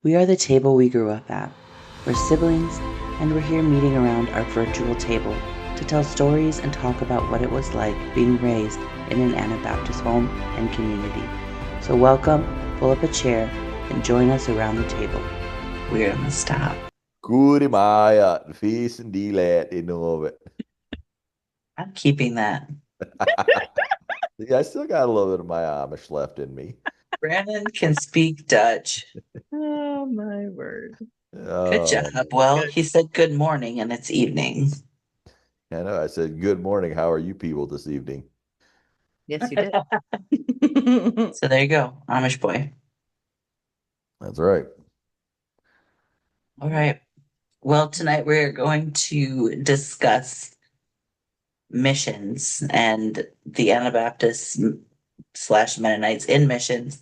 We are the table we grew up at. We're siblings, and we're here meeting around our virtual table to tell stories and talk about what it was like being raised in an Anabaptist home and community. So welcome, pull up a chair, and join us around the table. We're gonna stop. Goedemorgen, vis en die lad in over. I'm keeping that. Yeah, I still got a little bit of my Amish left in me. Brandon can speak Dutch. Oh my word. Good Oh, job. Well, Good. he said good morning, and it's evening. I know. I said, good morning. How are you people this evening? Yes, you did. So there you go, Amish boy. That's right. All right. Well, tonight we're going to discuss missions and the Anabaptists slash Mennonites in missions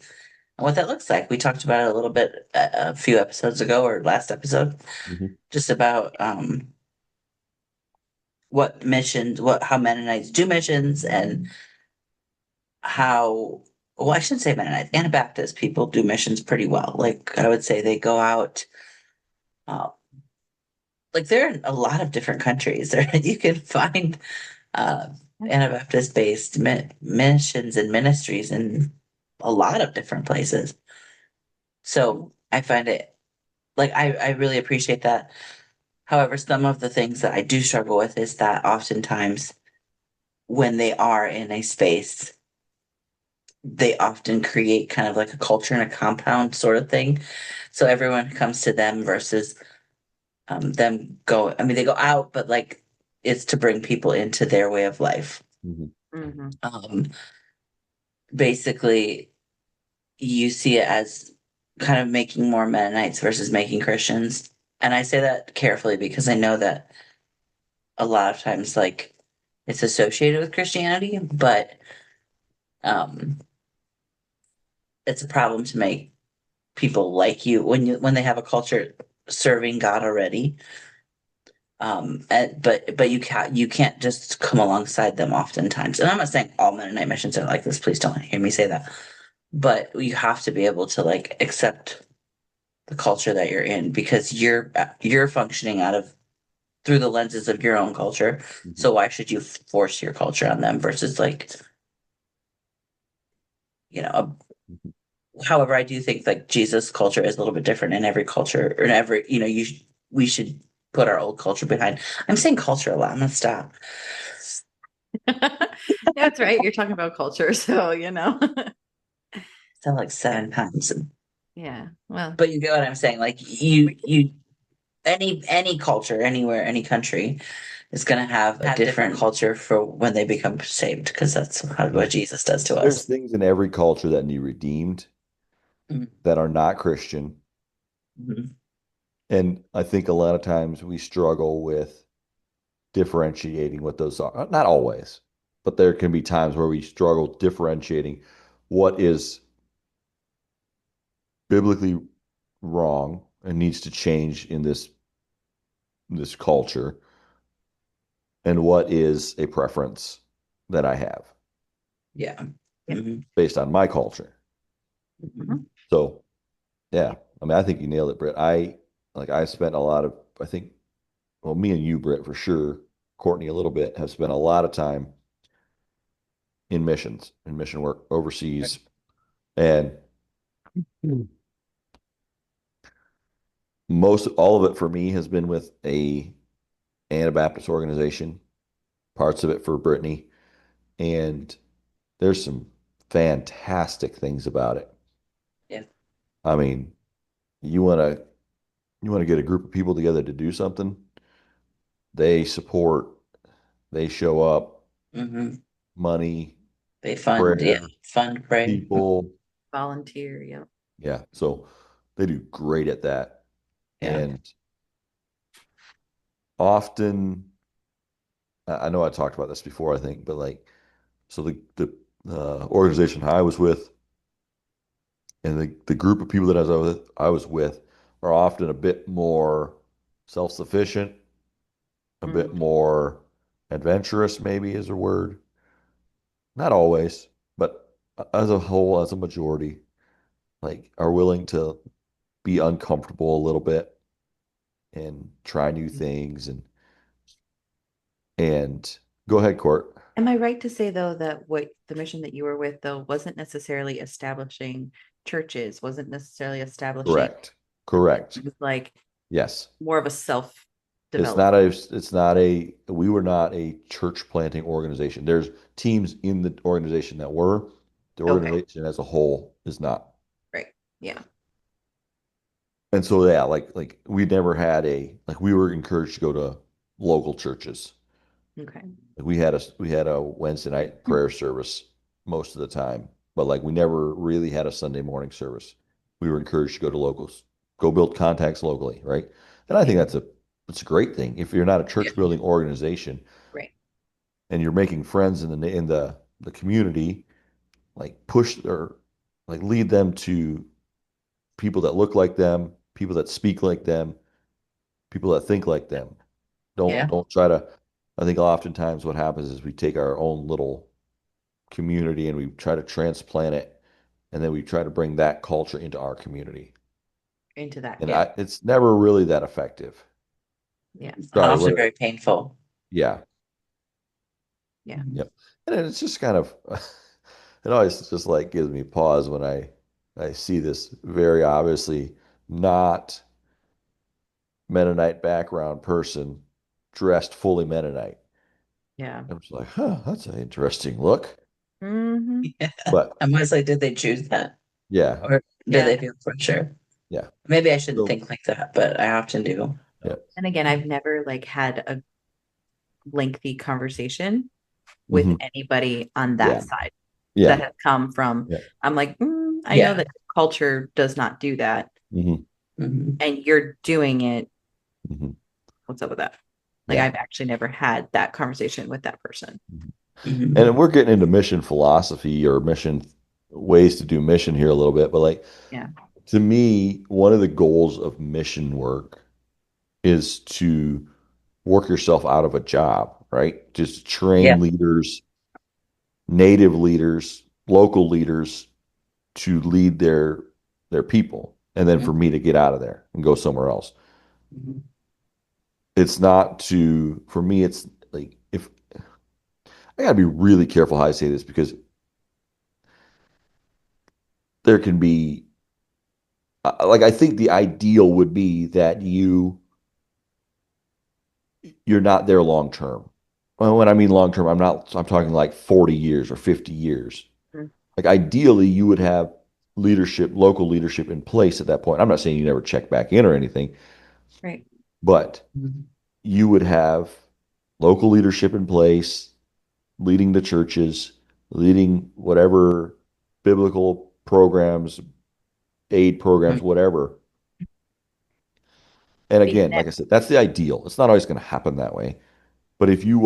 and what that looks like. We talked about it a little bit a few episodes ago or last episode, Mhm. just about what missions, what how Mennonites do missions and how well, I shouldn't say Mennonites, Anabaptist people do missions pretty well. Like I would say they go out uh, like they're in a lot of different countries. There you can find uh, Anabaptist based missions and ministries in a lot of different places. So I find it like I really appreciate that. However, some of the things that I do struggle with is that oftentimes when they are in a space, they often create kind of like a culture and a compound sort of thing. So everyone comes to them versus them go, I mean, they go out, but like it's to bring people into their way of life. Mhm. Mhm. Um, Basically, you see it as kind of making more Mennonites versus making Christians. And I say that carefully because I know that a lot of times, like, it's associated with Christianity, but um, it's a problem to make people like you when they have a culture serving God already. But you can't just come alongside them oftentimes. And I'm not saying all Mennonite missions are like this. Please don't hear me say that. But you have to be able to like accept the culture that you're in because you're functioning out of through the lenses of your own culture. Mhm. So why should you force your culture on them versus like, you know, Mhm. however, I do think like Jesus culture is a little bit different in every culture or in every, we should put our old culture behind. I'm saying culture a lot. I'm gonna stop. That's right. You're talking about culture, so you know. Sound like Yeah. 7 times. Yeah. Well, But you get what I'm saying. Like we you any culture, anywhere, any country is gonna have a different culture for when they become saved, because that's what There's Jesus does to there's us. things in every culture that need redeemed Mhm. that are not Christian. Mhm. And I think a lot of times we struggle with differentiating what those are. Not always, but there can be times where we struggle differentiating what is biblically wrong and needs to change in this culture and what is a preference that I have Yeah. yeah. Mhm. based on my culture. Mhm. Mhm. So yeah, I mean, I think you nailed it, Britt. I spent a lot of, I think, well, me and you, Britt, for sure, Courtney a little bit, have spent a lot of time in missions, in mission work overseas. And most all of it for me has been with a Anabaptist organization, parts of it for Brittany. And there's some fantastic things about it. Yeah. I mean, you want to you want to get a group of people together to do something, they support, they show up, Hmm. money, They fund, yeah, prayer, fund, pray. people. Volunteer. Yeah. Yeah. So they do great at that. Yeah. And often, I know I talked about this before, I think, but like, so the organization I was with and the group of people that I was with are often a bit more self-sufficient, a bit Mhm. more adventurous, maybe is a word. Not always, but as a whole, as a majority, like are willing to be uncomfortable a little bit and try new things and go ahead, Court. Am I right to say though that what the mission that you were with though wasn't necessarily establishing churches, wasn't necessarily establishing, Correct. Correct. it was like Yes. more of a self It's development? not a, it's not a, we were not a church planting organization. There's teams in the organization that were, the Okay, organization as a whole is not. right. Yeah. And so, yeah, like we never had like we were encouraged to go to local churches. Okay. Like we had a Wednesday night prayer service most of the time, but like we never really had a Sunday morning service. We were encouraged to go to locals, go build contacts locally, right? And I Yeah. think that's a great thing. If you're not a Yeah. church building organization Right. and you're making friends in the community, like push or like lead them to people that look like them, people that speak like them, people that think like them. Don't Yeah. don't try to. I think oftentimes what happens is we take our own little community and we try to transplant it, and then we try to bring that culture into our community. Into that. And Yeah. it's never really that effective. Yeah. Sorry, Often what? very painful. Yeah, Yeah. yep. And it's just kind of, it always just like gives me pause when I see this very obviously not Mennonite background person dressed fully Mennonite. Yeah. I'm just like, huh, that's an interesting look. Hmm. Yeah. But I'm always like, did they choose that? yeah, Or did Yeah. they feel pressure? yeah. Maybe I shouldn't So think like that, but I often do. yeah. And again, I've never like had a lengthy conversation with Hmm. anybody on that Yeah. side that Yeah. has come from, Yeah. I'm like, I know Yeah. that culture does not do that. Hmm. Mhm. And you're doing it. Hmm. What's up with that? Like, Yeah. I've actually never had that conversation with that person. Mhm. Mhm. And we're getting into mission philosophy or mission ways to do mission here a little bit, but like Yeah. to me, one of the goals of mission work is to work yourself out of a job, right? Just Yeah. train leaders, native leaders, local leaders to lead their people, and then for me to get out of there and go somewhere else. Mhm. It's not to, for me, it's like if I gotta be really careful how I say this because there can be like I think the ideal would be that you're not there long term. Well, when I mean long term, I'm talking like 40 years or 50 years. Mhm. Like ideally you would have leadership, local leadership in place at that point. I'm not saying you never check back in or anything, Right. but Mhm. you would have local leadership in place, leading the churches, leading whatever biblical programs, aid programs, Mhm. whatever. And They again, never. like I said, that's the ideal. It's not always going to happen that way. But if you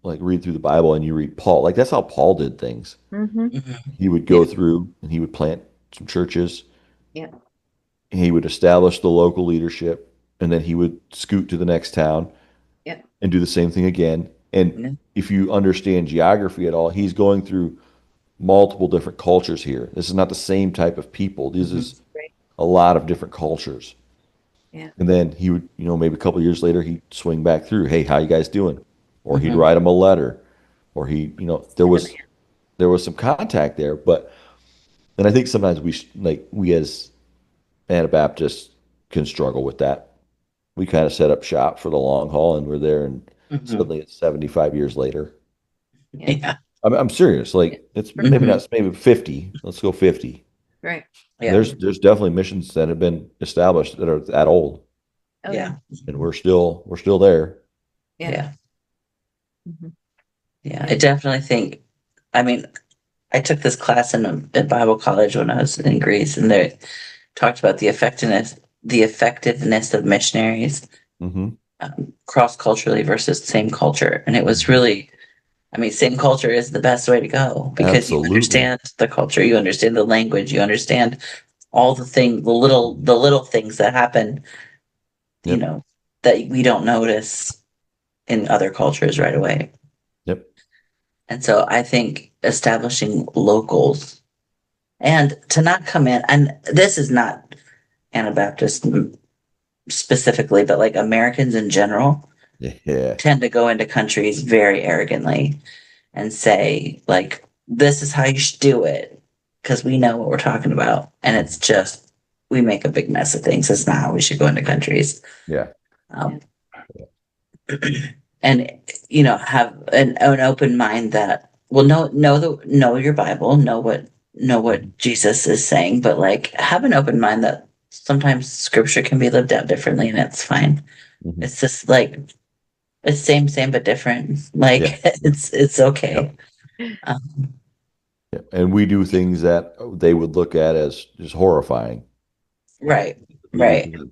like read through the Bible and you read Paul, like that's how Paul did things. Hmm. Mhm. He would Yeah. go through and he would plant some churches. Yeah. He would establish the local leadership, and then he would scoot to the next town Yeah. and do the same thing again. And Yeah. if you understand geography at all, he's going through multiple different cultures here. This is not the same type of people. This Mhm. is Right. a lot of different cultures. Yeah. And then he would, maybe a couple of years later, he'd swing back through, hey, how you guys doing? Or he'd Mhm. write them a letter, or there Send them was there was some contact there. But and I think sometimes we as Anabaptists can struggle with that. We kind of set up shop for the long haul, and we're there, and Mhm. suddenly it's 75 years later. in. Yeah. Yeah. I'm serious. Yeah. Like it's For sure. maybe Mhm. not maybe 50. Let's go 50. Right. And Yeah. there's definitely missions that have been established that are that old, Oh, yeah. Yeah. and we're still there. Yeah. Yeah. Mhm. Yeah. Yeah. I definitely think, I mean, I took this class in Bible college when I was in Greece, and they talked about the effectiveness of missionaries, Hmm. cross culturally versus same culture. And it was really, I mean, same culture is the best way to go because you Absolutely. understand the culture, you understand the language, you understand all the little things that happen, you Yep. know, that we don't notice in other cultures right away. Yep. And so I think establishing locals and to not come in, and this is not Anabaptists specifically, but like Americans in general Yeah. tend to go into countries very arrogantly and say, like, this is how you should do it because we know what we're talking about. And it's just, we make a big mess of things. It's not how we should go into countries. Yeah. Um, and, have an open mind that, well, know your Bible, know what Jesus is saying, but like have an open mind that sometimes scripture can be lived out differently and it's fine. Mhm. It's just like it's same but different. Like Yeah. it's okay. Yep. Um, Yeah. And we do things that they would look at as just horrifying. Like right, we do right. things that,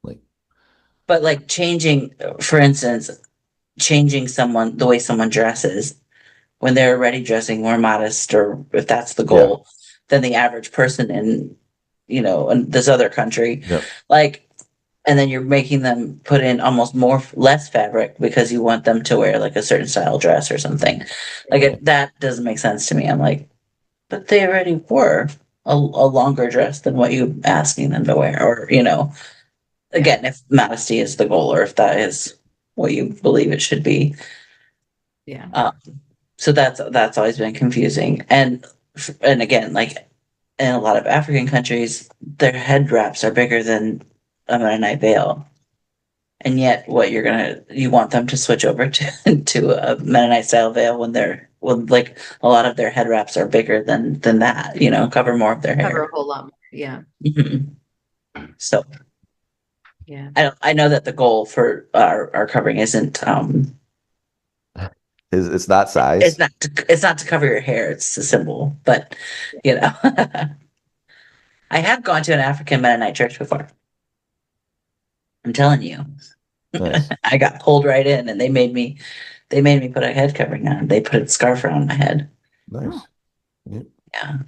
like, But like for instance, changing someone the way someone dresses when they're already dressing more modest, or if that's the yeah. goal, than the average person in this other country. Yep. Like, and then you're making them put in almost less fabric because you want them to wear like a certain style dress or something. Like Yeah. that doesn't make sense to me. I'm like, but they already wore a longer dress than what you're asking them to wear, or again, if modesty is the goal, or if that is what you believe it should be. Yeah. Um, so that's always been confusing, and again, like in a lot of African countries, their head wraps are bigger than a Mennonite veil, and yet you want them to switch over to to a Mennonite style veil when like a lot of their head wraps are bigger than that, cover more of their Cover hair. a whole lot more. Yeah. Mhm. So Yeah. I know that the goal for our covering isn't It's not it's size. not to cover your hair, it's a symbol, but you know I have gone to an African Mennonite church before. I'm telling you. Nice. I got pulled right in and they made me put a head covering on. They put a scarf around my head. Oh, Nice. Yeah. Yeah.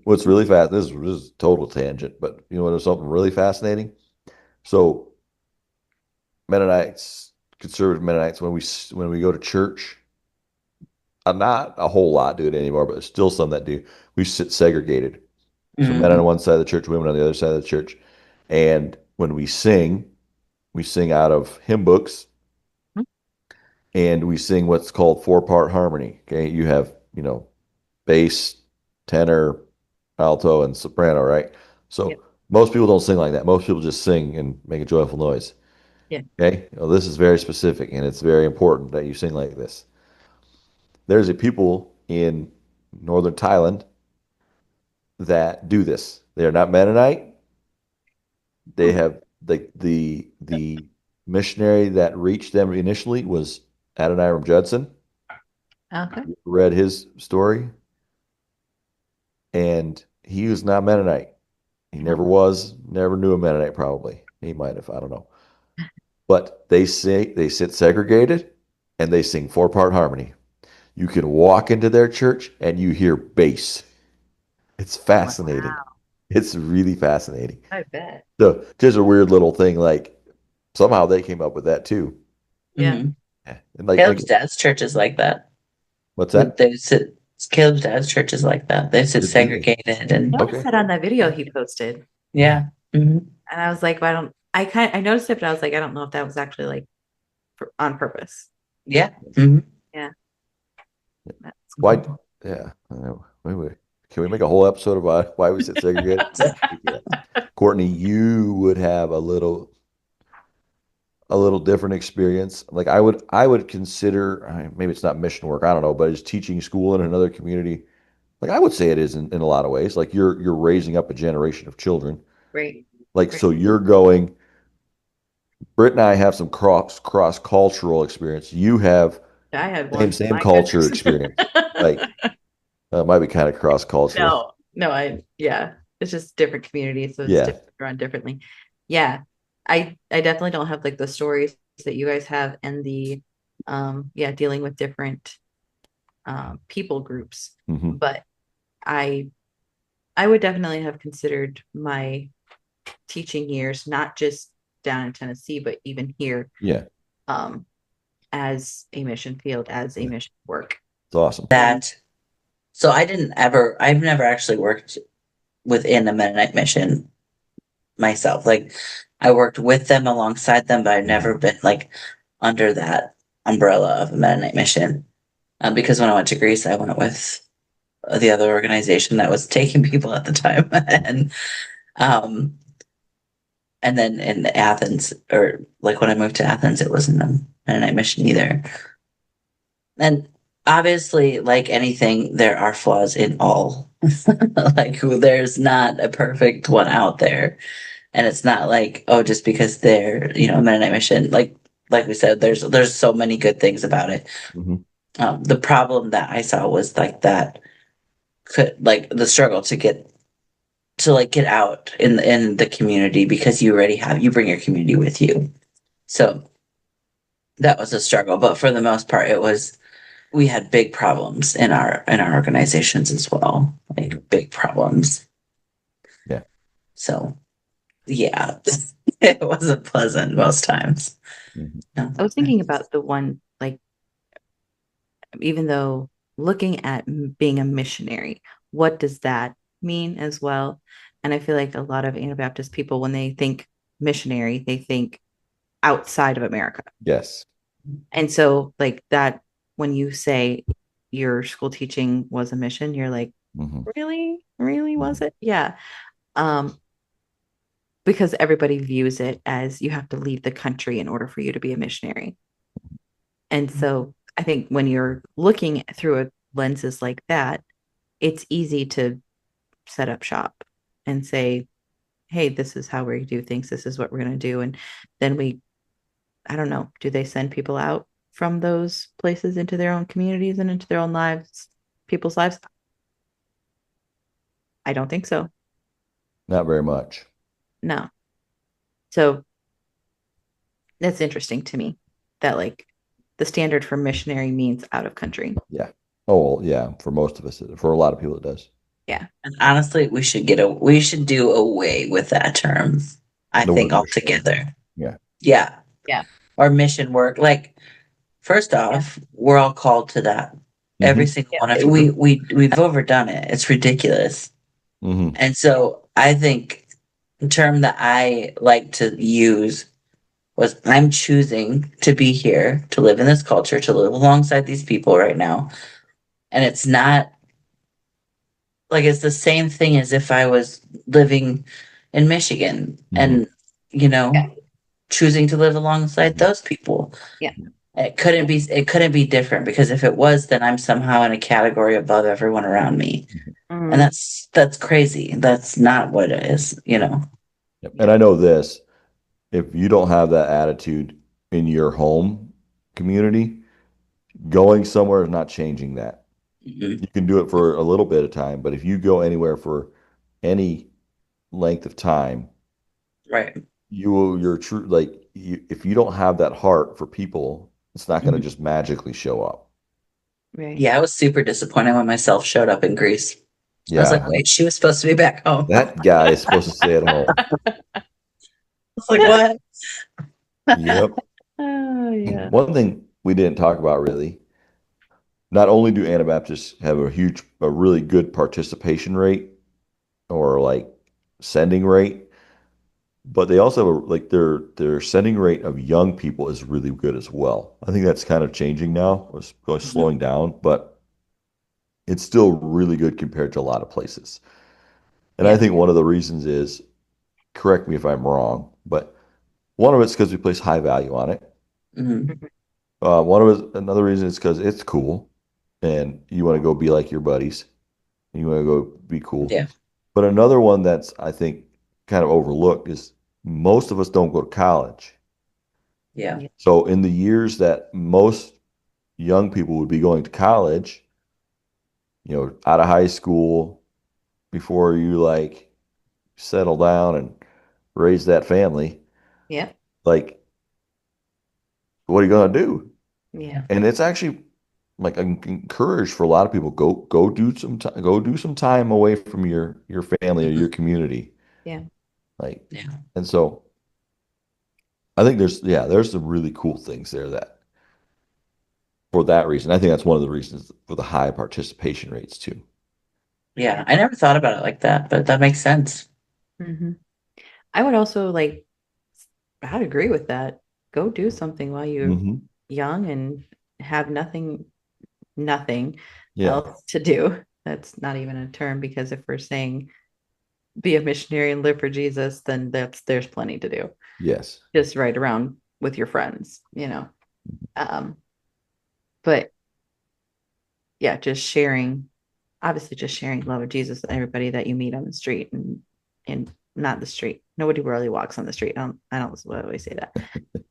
What's really fast, this is a total tangent, but you know what is something really fascinating? So Mennonites, conservative Mennonites, when we go to church, not a whole lot do it anymore, but there's still some that do. We sit segregated. So men Mm. on one side of the church, women on the other side of the church. And when we sing out of hymn books, and we sing what's called four-part harmony. Okay, you have, bass, tenor, alto, and soprano, right? yeah. So most people don't sing like that. Most people just sing and make a joyful noise. Yeah. Okay, well, this is very specific, and it's very important that you sing like this. There's a people in northern Thailand that do this. They are not Mennonite. They Oh, have the missionary that reached them initially was Adoniram Judson. okay. Read his story, and he was not Mennonite. He never Oh, was, never knew a Mennonite, probably. He might have, I don't know. But they sit segregated and they sing four-part harmony. You can walk into their church and you hear bass. It's fascinating. wow. It's really fascinating. I bet. So just a weird little thing, like somehow they came up with that too. Yeah. Hmm. Yeah. And like Caleb's dad's church is like that. what's With that? they sit Caleb's dad's church is like that. They sit Do they? segregated and Noticed Okay. that on that video he posted. yeah. Hmm. And I was like, I noticed it, but I was like, I don't know if that was actually like on purpose. Yeah. Hmm. Yeah. That's Why? cool. Yeah. I know. Can we make a whole episode about why we sit segregated? Yeah. Courtney, you would have a little different experience. Like I would consider, maybe it's not mission work, I don't know, but it's teaching school in another community. Like I would say it is in a lot of ways. Like you're raising up a generation of children. Great. Like Great. so you're going. Britt and I have some cross cultural experience. You have I had same one from same my culture country. experience. Like might be kind of cross cultural. No, yeah, it's just different communities, so it's Yeah. different run differently. Yeah, I definitely don't have like the stories that you guys have and the yeah, dealing with different people groups, Hmm. but I I would definitely have considered my teaching years, not just down in Tennessee, but even here, Yeah. um, as a mission field, as a Yeah. mission work. It's awesome. That so I've never actually worked within a Mennonite mission myself. Like I worked with them alongside them, but I've never been like under that umbrella of a Mennonite mission. Because when I went to Greece, I went with the other organization that was taking people at the time, um, and then in Athens, or like when I moved to Athens, it wasn't a Mennonite mission either. And obviously, like anything, there are flaws in all. Like there's not a perfect one out there. And it's not like, oh, just because they're, a Mennonite mission, like we said, there's so many good things about it. Hmm. The problem that I saw was like that could like the struggle to like get out in the community because you bring your community with you. So that was a struggle. But for the most part, we had big problems in our organizations as well. Like big problems. Yeah. So yeah, it wasn't pleasant most times. Hmm. No. I was thinking about the one, like, even though looking at being a missionary, what does that mean as well? And I feel like a lot of Anabaptist people, when they think missionary, they think outside of America. Yes. And so, like that, when you say your school teaching was a mission, you're like, Hmm. really? Really, was Hmm. it? Yeah. Um, because everybody views it as you have to leave the country in order for you to be a missionary. And so I think when you're looking through a lenses like that, it's easy to set up shop and say, hey, this is how we do things. This is what we're going to do. And then I don't know, do they send people out from those places into their own communities and into their own lives, people's lives? I don't think so. Not very much. No. So that's interesting to me that like the standard for missionary means out of country. Yeah. Oh, well, yeah. For most of us, for a lot of people, it does. Yeah. And honestly, we should do away with that term. I The think word missionary. altogether. Yeah. Yeah. Yeah. Or mission work. Like, first Yeah. off, we're all called to that. Every Hmm. single Yeah. one of we've overdone it. It's ridiculous. Hmm. And so I think the term that I like to use was I'm choosing to be here, to live in this culture, to live alongside these people right now. And it's not like it's the same thing as if I was living in Michigan Hmm. and, you Yeah. know, choosing to live alongside those people. Yeah. It couldn't be different because if it was, then I'm somehow in a category above everyone around me. And Mhm. that's crazy. That's not what it is. Yep. And Yeah. I know this, if you don't have that attitude in your home community, going somewhere is not changing that. Mhm. You can do it for a little bit of time, but if you go anywhere for any length of time, Right. you're true, like if you don't have that heart for people, it's not going to Mhm. just magically show up. Right. Yeah, I was super disappointed when myself showed up in Greece. I was like, Yeah, wait, she was supposed to be back home. I that guy is supposed to stay at home. was like, what? Yep. Oh yeah. One thing we didn't talk about really, not only do Anabaptists have a really good participation rate or like sending rate, but they also have like their sending rate of young people is really good as well. I think that's kind of changing now. It's going Mhm. slowing down, but it's still really good compared to a lot of places. And I Yeah. think one of the reasons is, correct me if I'm wrong, but one of it's because we place high value on it. Mhm. Another reason is because it's cool, and you want to go be like your buddies. You want to go be cool. Yeah. But another one that's I think kind of overlooked is most of us don't go to college. Yeah. Yeah. So in the years that most young people would be going to college, out of high school, before you like settle down and raise that family, Yeah. like what are you gonna do? Yeah. And it's actually like encouraged for a lot of people go do some time away from your family or Mhm. your community. Yeah. Like, Yeah. and so I think there's some really cool things there that for that reason. I think that's one of the reasons for the high participation rates too. Yeah. I never thought about it like that, but that makes sense. Hmm. I would also like, I'd agree with that. Go do something while you're Hmm. young and have nothing Yeah. else to do. That's not even a term because if we're saying be a missionary and live for Jesus, then there's plenty to do. Yes. Just ride around with your friends, you know. Um, but yeah, just sharing, obviously just sharing love of Jesus with everybody that you meet on the street and not the street. Nobody really walks on the street. I don't always say that.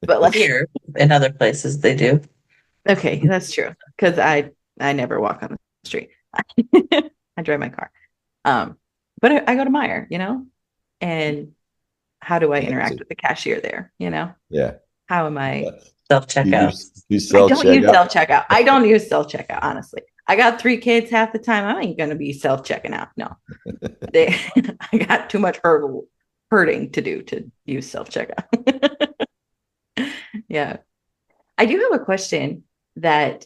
But like Here in other places they do. okay, that's true. Because I never walk on the street. I drive my car. Um, but I go to Meyer, you know, and how do I interact Fancy. with the cashier there? You know, Yeah. how am I? You, Self-checkout. you I self don't check use out. self checkout. I don't use self checkout, honestly. I got 3 kids half the time. I ain't gonna be self checking out. No, they, I got too much hurting to do to use self checkout. Yeah, I do have a question that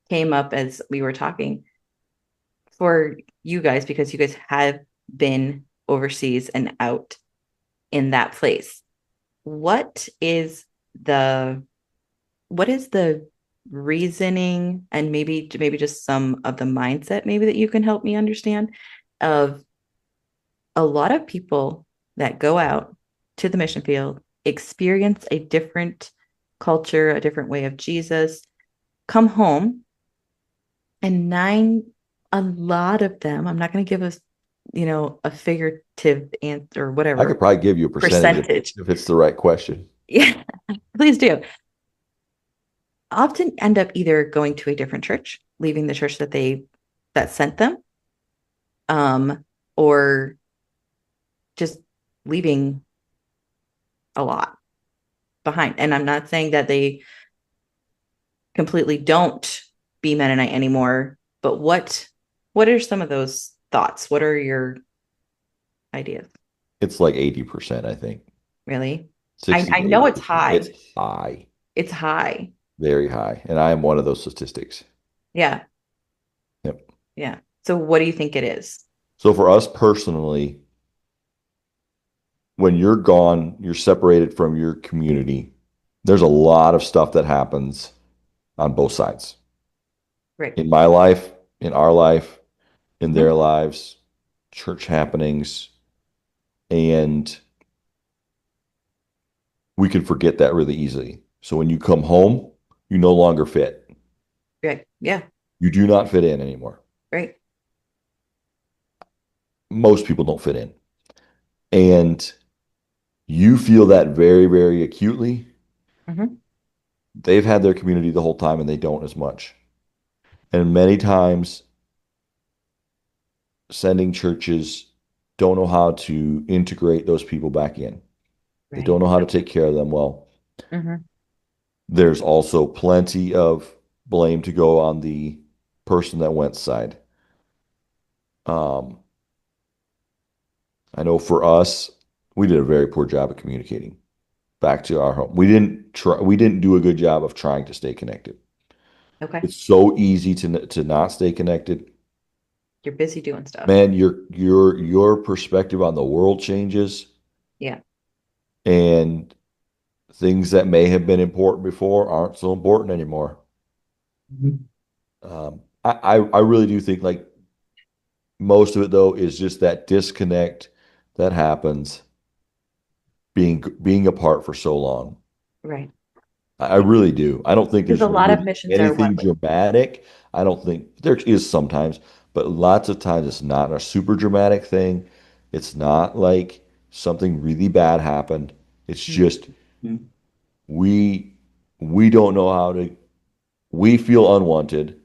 came up as we were talking for you guys because you guys have been overseas and out in that place. What is the what is the reasoning and maybe just some of the mindset maybe that you can help me understand of a lot of people that go out to the mission field, experience a different culture, a different way of Jesus, come home, and a lot of them, I'm not going to give us, a figurative answer or I could whatever probably give you a percentage percentage. if it's the right question. Yeah, please do. Often end up either going to a different church, leaving the church that sent them, or just leaving a lot behind. And I'm not saying that they completely don't be Mennonite anymore, but what are some of those thoughts? What are your ideas? It's like 80%, I think. Really? 60 I to know it's 80%. high. It's high, It's high. very high. And I am one of those statistics. Yeah. Yep. Yeah. So what do you think it is? So for us personally, when you're gone, you're separated from your community. There's a lot of stuff that happens on both sides. Right. In my life, in our life, in their Mhm. lives, church happenings, and we can forget that really easily. So when you come home, you no longer fit. Right. Yeah. You do not fit in anymore. Right. Most people don't fit in. And you feel that very, very acutely. Hmm. They've had their community the whole time and they don't as much. And many times, sending churches don't know how to integrate those people back in. They don't Right. know how to take care of them well. Hmm. There's also plenty of blame to go on the person that went side. Um, I know for us, we did a very poor job of communicating back to our home. We didn't do a good job of trying to stay connected. Okay. It's so easy to not stay connected. You're busy doing stuff. Man, your perspective on the world changes Yeah. and things that may have been important before aren't so important anymore. Mhm. I really do think like most of it though is just that disconnect that happens being apart for so long. Right. I really do. I don't think Because a there's lot of really missions are one anything way. dramatic. I don't think there is sometimes, but lots of times it's not a super dramatic thing. It's not like something really bad happened. It's just Mhm. we we don't know how to we feel unwanted.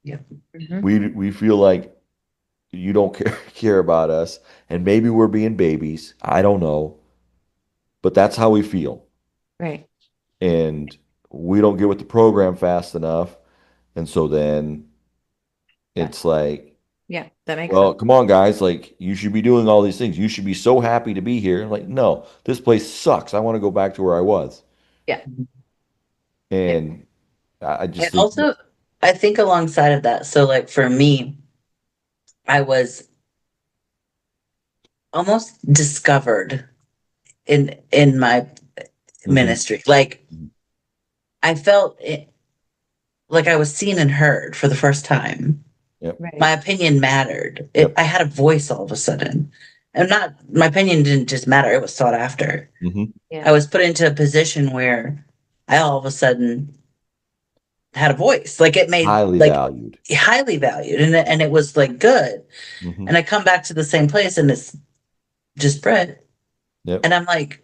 Yeah. Hmm. We feel like you don't care about us, and maybe we're being babies. I don't know, but that's how we feel. Right. And we don't get with the program fast enough. And so then That, it's like, yeah, that makes well, sense. come on, guys. Like, you should be doing all these things. You should be so happy to be here. Like, no, this place sucks. I want to go back to where I was. Yeah. Yeah. And I just And think, also, I think alongside of that, so like for me, I was almost discovered in my Hmm. ministry. Like I felt like I was seen and heard for the first time. Yep. My Right. opinion mattered. Yep. I had a voice all of a sudden. And not my opinion didn't just matter, it was sought after. Hmm. Yeah. I was put into a position where I all of a sudden had a voice. Like it made Highly like valued. highly valued and it was like good. Hmm. And I come back to the same place and it's just bread. Yep. And I'm like,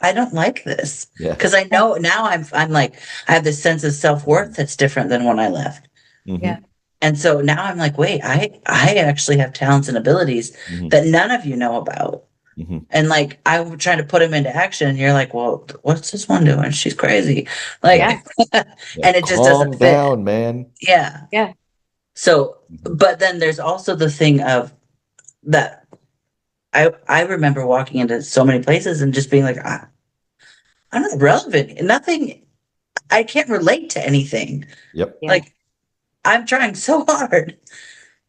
I don't like this. Yeah. Because I know now I'm like, I have this sense of self-worth that's different than when I left. Yeah. Hmm. And so now I'm like, wait, I actually have talents and abilities Hmm. that none of you know about. Hmm. And like I would try to put them into action, and you're like, well, what's this one doing? She's crazy. Yeah. Like, Yeah. and it just doesn't Calm fit. down, man. Yeah. Yeah. So, Hmm. but then there's also the thing of that I remember walking into so many places and just being like, I'm not relevant. Nothing, I can't relate to anything. Yep. Yeah. Like I'm trying so hard,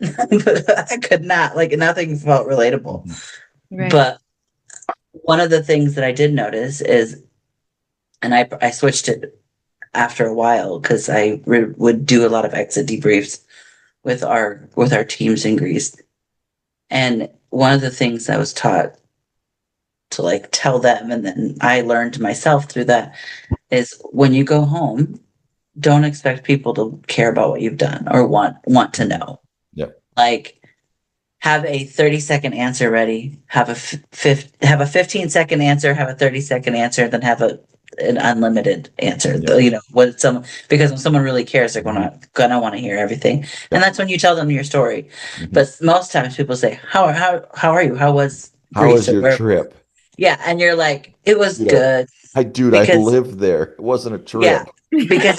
but I could not, like nothing felt relatable. Hmm. Right. But one of the things that I did notice is, and I switched it after a while because would do a lot of exit debriefs with our teams in Greece. And one of the things I was taught to like tell them, and then I learned myself through that, is when you go home, don't expect people to care about what you've done or want to know. Yep. Like have a 30-second answer ready, have a 15-second answer, have a 30-second answer, then have an unlimited answer. Yep. You know, what some because when someone really cares, they're Hmm. gonna want to hear everything. And Yep. that's when you tell them your story. Hmm. But most times people say, how are you? How was How Greece was or your where? trip? Yeah, and you're like, it was Dude, good I because lived there. It wasn't a yeah, trip. because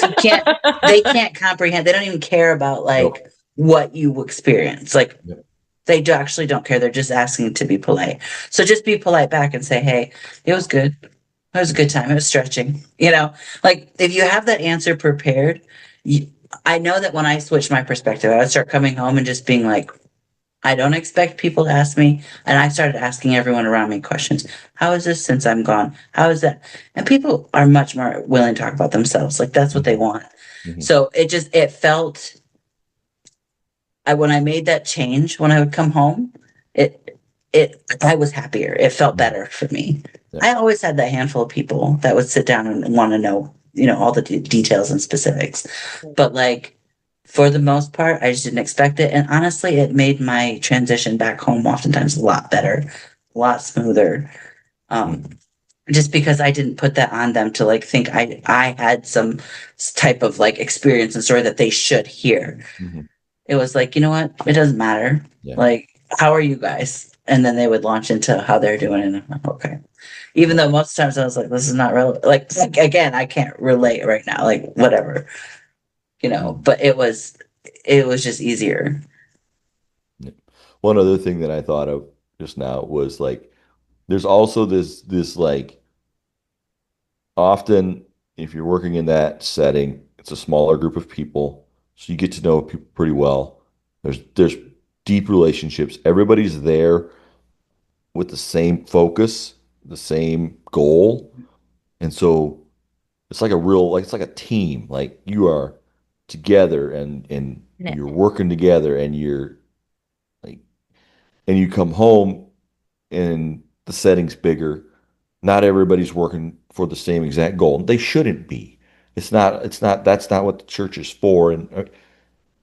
they can't comprehend. They don't even care about like Nope. what you experience. Like Yep. they actually don't care. They're just asking to be polite. So just be polite back and say, hey, it was good. It was a good time. It was stretching. You know, like if you have that answer prepared, I know that when I switched my perspective, I would start coming home and just being like, I don't expect people to ask me. And I started asking everyone around me questions. How is this since I'm gone? How is that? And people are much more willing to talk about themselves. Like that's what they Hmm. want. Hmm. So it felt when I made that change when I would come home, I was happier. It felt Hmm. better for me. Yep. I always had that handful of people that would sit down and want to know, all the details and specifics. But like for the most part, I just didn't expect it. And honestly, it made my transition back home oftentimes a lot better, a lot smoother. Um, Hmm. just because I didn't put that on them to like think I had some type of like experience and story that they should hear. Hmm. It was like, you know what? It doesn't matter. Yeah. Like, how are you guys? And then they would launch into how they're doing, and I'm like, okay. Even Yeah. though most times I was like, this is not real. Like again, I can't relate right now. Like whatever, Hmm. But it was just easier. Yeah. One other thing that I thought of just now was like, there's also this like often if you're working in that setting, it's a smaller group of people, so you get to know people pretty well. There's deep relationships. Everybody's there with the same focus, the same goal, and so it's like a real like it's like a team. Like you are together and Knit. you're working together and you're like and you come home and the setting's bigger. Not everybody's working for the same exact goal. They shouldn't be. It's not, that's not what the church is for. And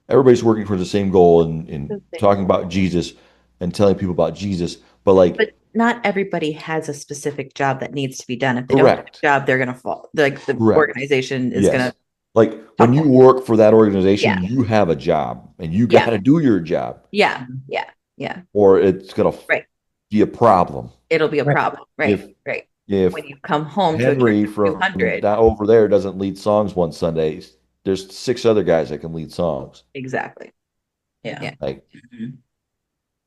everybody's working for the same goal and The same talking goal. about Jesus and telling people about Jesus. But like, But not everybody has a specific job that needs to be done. If they don't have correct, a job, they're going to fall. Like the correct. organization is going Yes. to Like when you topple. work for that Yeah. organization, you have a job and you got Yeah. to do your job Yeah. Yeah. Yeah. or it's going to Right. be a problem. It'll be a Right. problem. Right. If, Right. if When you come home to a church Henry of from 200, down over there doesn't lead songs one Sunday. There's six other guys that can lead songs. exactly. Yeah. Yeah. Like, Mhm.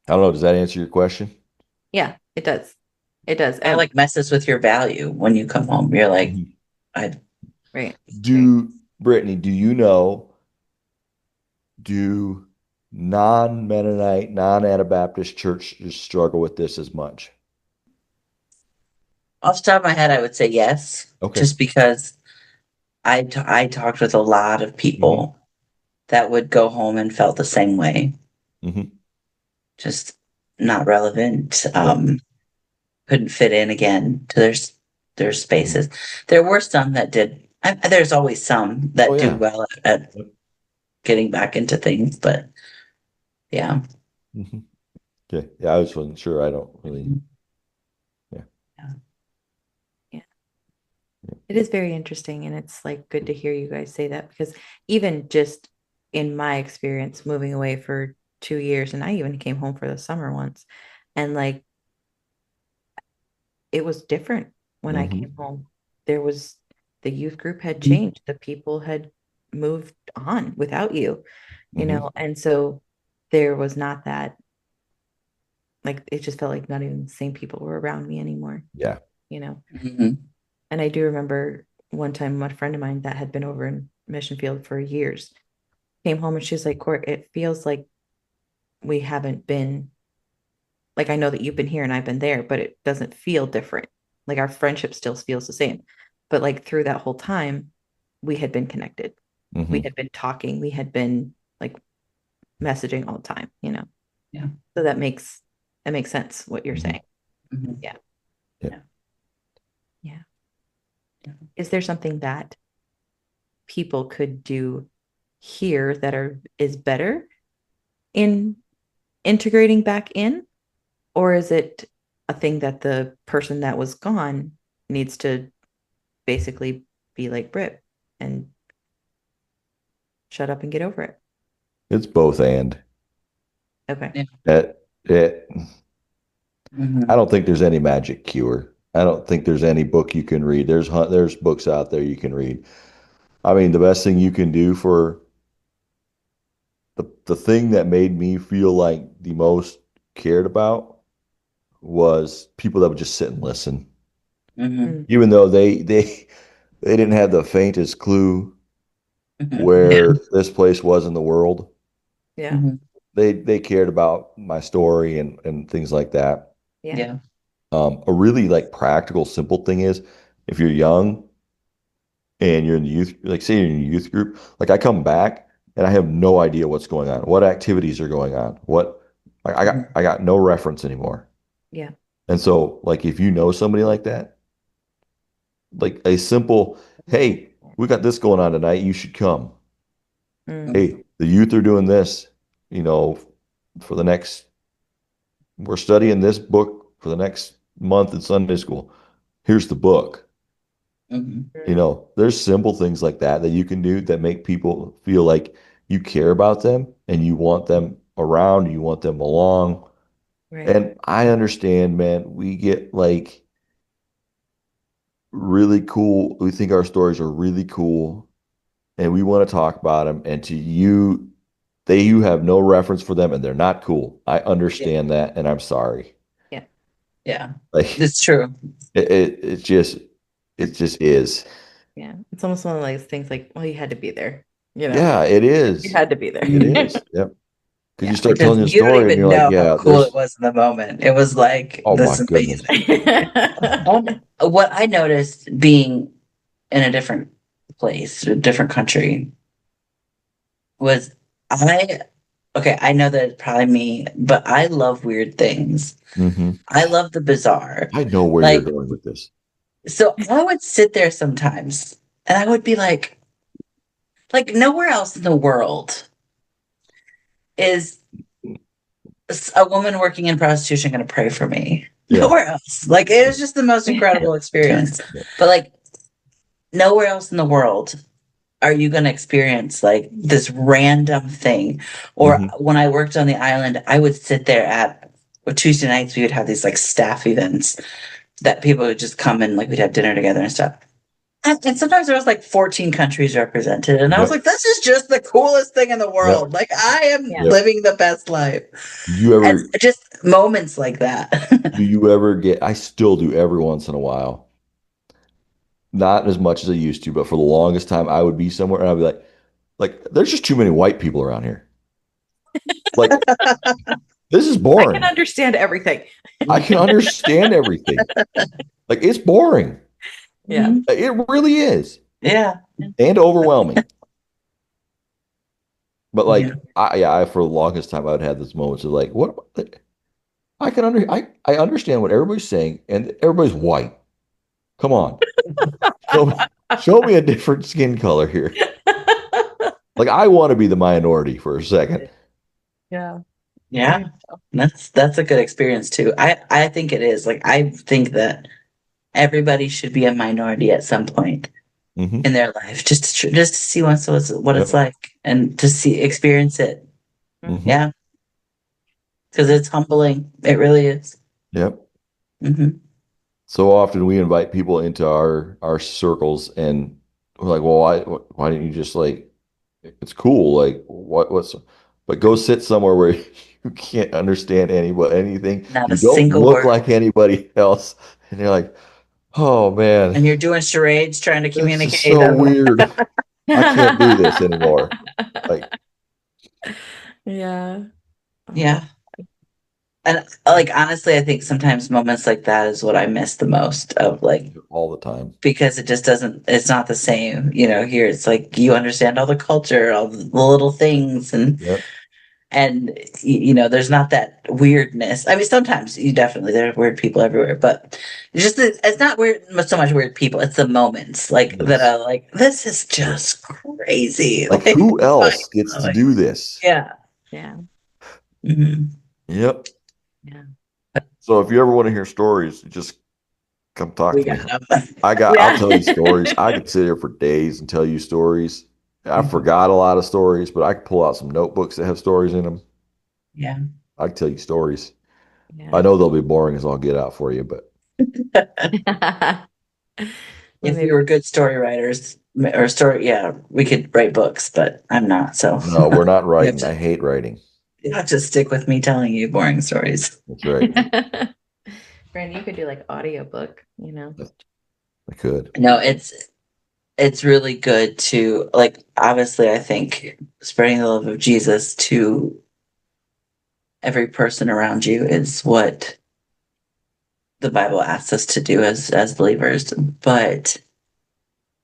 I don't know. Does that answer your question? Yeah. It does. It does. Kind of like messes with your value when you come home. You're like, Mhm. I Right. Right. Brittany, do you know, do non-Mennonite, non-Anabaptist churches struggle with this as much? Off the top of my head, I would say yes, Okay. just because I talked with a lot of Hmm. people that would go home and felt the same way, Hmm. just not relevant. Yep. Couldn't fit in again to their Hmm. spaces. There were some that did. There's always some Oh that do yeah. well at Yep. getting back into things, but yeah. Hmm. Okay. Yeah, I just wasn't sure. I don't really. Mhm. Yeah. Yeah. Yeah. Yeah. It is very interesting. And it's like good to hear you guys say that because even just in my experience moving away for 2 years, and I even came home for the summer once, and like it was different when I came Hmm. home. There was the youth group had changed, the people had moved on without you, Hmm. and so there was not that, like, it just felt like not even the same people were around me anymore, Yeah. you know. Mhm. And I do remember one time a friend of mine that had been over in Mission Field for years came home and she's like, Court, it feels like we haven't been, like, I know that you've been here and I've been there, but it doesn't feel different. Like our friendship still feels the same. But like through that whole time, we had been connected. We Hmm. had been talking. We had been like messaging all the time. Yeah. So that makes sense what you're Hmm. saying. Mhm. Yeah. Yeah. Yeah. Yeah. Yeah. Is there something that people could do here that is better in integrating back in? Or is it a thing that the person that was gone needs to basically be like Brit and shut up and get over it? It's both and. Okay. Yeah. It, I Mhm. don't think there's any magic cure. I don't think there's any book you can read. There's books out there you can read. I mean, the best thing you can do for the thing that made me feel like the most cared about was people that would just sit and listen, Mhm. Mm, even though they didn't have the faintest clue Mhm. Yeah. where this place was in the world. yeah. Mhm. They cared about my story and things like that. Yeah. Yeah. A really like practical, simple thing is if you're young and you're in the youth, like say you're in a youth group, like I come back and I have no idea what's going on, what activities are going on, Mhm. I got no reference anymore. Yeah. And so like if you know somebody like that, like a simple, hey, we got this going on tonight, you should come. Mm, Mhm. Hey, the youth are doing this, you know, for the next, we're studying this book for the next month in Sunday school. Here's the book. Mhm. mm, There's simple things like that that you can do that make people feel like you care about them and you want them around, you want them along. right. And I understand, man, we get like really cool. We think our stories are really cool and we want to talk about them. And to you, you have no reference for them and they're not cool. I Yeah. understand that and I'm sorry. Yeah. Yeah. Like It's true. it just is. Yeah. It's almost one of those things like, well, you had to be there, you know, Yeah, it you is. had to be there. It Mhm. is. Yep. Because you Yeah, start because telling your you don't story and you're even like, know how yeah, cool it there's, was in the moment. It was like, oh my this is goodness. amazing. And what I noticed being in a different place, a different country, was I, okay, I know that it's probably me, but I love weird things. Hmm. I love the bizarre. I know where you're Like, going with this. so I would sit there sometimes and I would be like nowhere else in the world is a woman working in prostitution going to pray for me. Yeah. Nowhere else. Like it was just the most incredible experience. Yeah. But like nowhere else in the world are you going to experience like this random thing. Or Hmm. when I worked on the island, I would sit there at Tuesday nights, we would have these like staff events that people would just come and like we'd have dinner together and stuff. And sometimes there was like 14 countries represented. And I was Yep. like, this is just the coolest thing in the Yep. world. Like I am Yeah. Yep. living the best life. Did you And ever, just moments like that. do you ever get, I still do every once in a while, not as much as I used to, but for the longest time, I would be somewhere and I'd be like, there's just too many white people around here. Like, this is I can boring. understand everything. I can understand everything. Like, it's boring. Yeah. Mhm. It really is. Yeah. And overwhelming. But Yeah. like, I for the longest time, I would have this moments of like, what? I understand what everybody's saying, and everybody's white. Come on, show me, show me a different skin color here. Like, I want to be the minority for a second. Yeah. Yeah. That's a good experience too. I think it is. Like I think that everybody should be a minority at some point Hmm. in their life, just to see what it's Yep. like and to see experience it. Hmm. Yeah, because it's humbling. It really is. Yep. Hmm. So often we invite people into our circles, and we're like, well, why didn't you just like? It's cool. Like, what's? But go sit somewhere where you can't understand anything. Not a You don't single look word. like anybody else, and you're like, oh man, And you're doing charades trying to this is communicate. so weird. I can't do this anymore. Like, Yeah. Yeah. And like honestly, I think sometimes moments like that is what I miss the most of like all the time. because it just doesn't it's not the same, here it's like you understand all the culture, all the little things Yep. and there's not that weirdness. I mean sometimes you definitely there are weird people everywhere, but it's not weird so much weird people, it's the moments like that Yes. are like this is Yep. just crazy. Like, Like who mind else gets to blowing. do this? Yeah. Yeah. Mhm. Yep. Yeah. So if you ever want to hear stories, just come talk We to me. got them. I'll tell you Yeah. stories. I could sit here for days and tell you stories. I Mhm. forgot a lot of stories, but I could pull out some notebooks that have stories in them. Yeah. I can tell you stories. I Yeah. know they'll be boring as all get out for you, but Well, If we maybe. were good story writers or story, yeah, we could write books, but I'm not. So no, we're not you have writing. to I hate writing. you have to stick with me telling you boring stories. That's right. Brandon, you could do like audiobook. I could. No, it's really good to like obviously I think spreading the love of Jesus to every person around you is what the Bible asks us to do as believers, but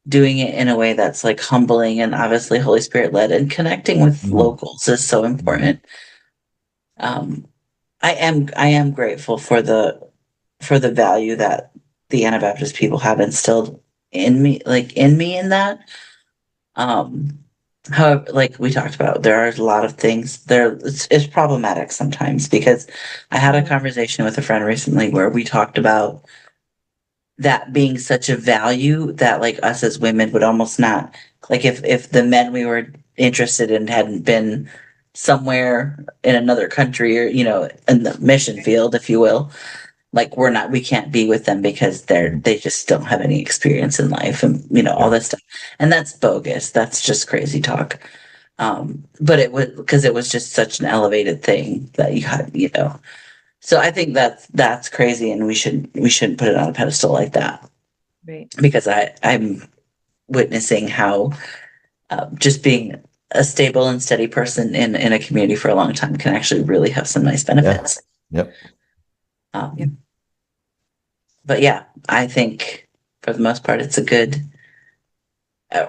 doing it in a way that's like humbling and obviously Holy Spirit led and connecting with Mhm. locals is so Mhm. important. Um, I am grateful for the value that the Anabaptist people have instilled in me in that. Um, however, like we talked about, there are a lot of things there. It's problematic sometimes because I had a Mhm. conversation with a friend recently where we talked about that being such a value that like us as women would almost not like if the men we were interested in hadn't been somewhere in another country or in the mission field if you will, like we can't be with them because Mhm. they just don't have any experience in life and all Yeah. this stuff, and that's bogus, that's just crazy talk. But it was because it was just such an elevated thing that you had, so I think that's crazy, and we shouldn't put it on a pedestal like that Right. because I'm witnessing how just being a stable and steady person in a community for a long time can actually really have some nice Yeah. benefits. Yep. Yep. Um, but yeah, I think for the most part, it's a good.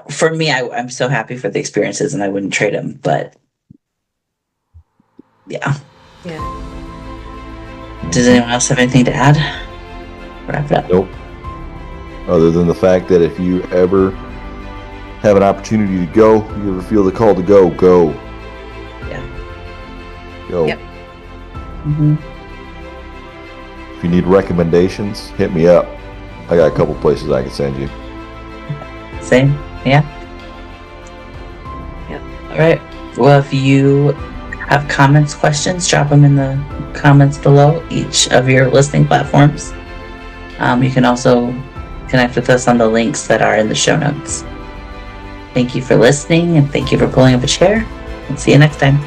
For me, I'm so happy for the experiences, and I wouldn't trade them. But yeah, Yeah. does Mhm. anyone else have anything to add? Wrap it up. Nope. Other than the fact that if you ever have an opportunity to go, you ever feel the call to go. Yeah. Go. Yep. Mm-hmm. If you need recommendations, hit me up. I got a couple places I can send you. Same. Yeah. Yep. All right. Well, if you have comments, questions, drop them in the comments below each of your listening platforms. You can also connect with us on the links that are in the show notes. Thank you for listening, and thank you for pulling up a chair. And see you next time.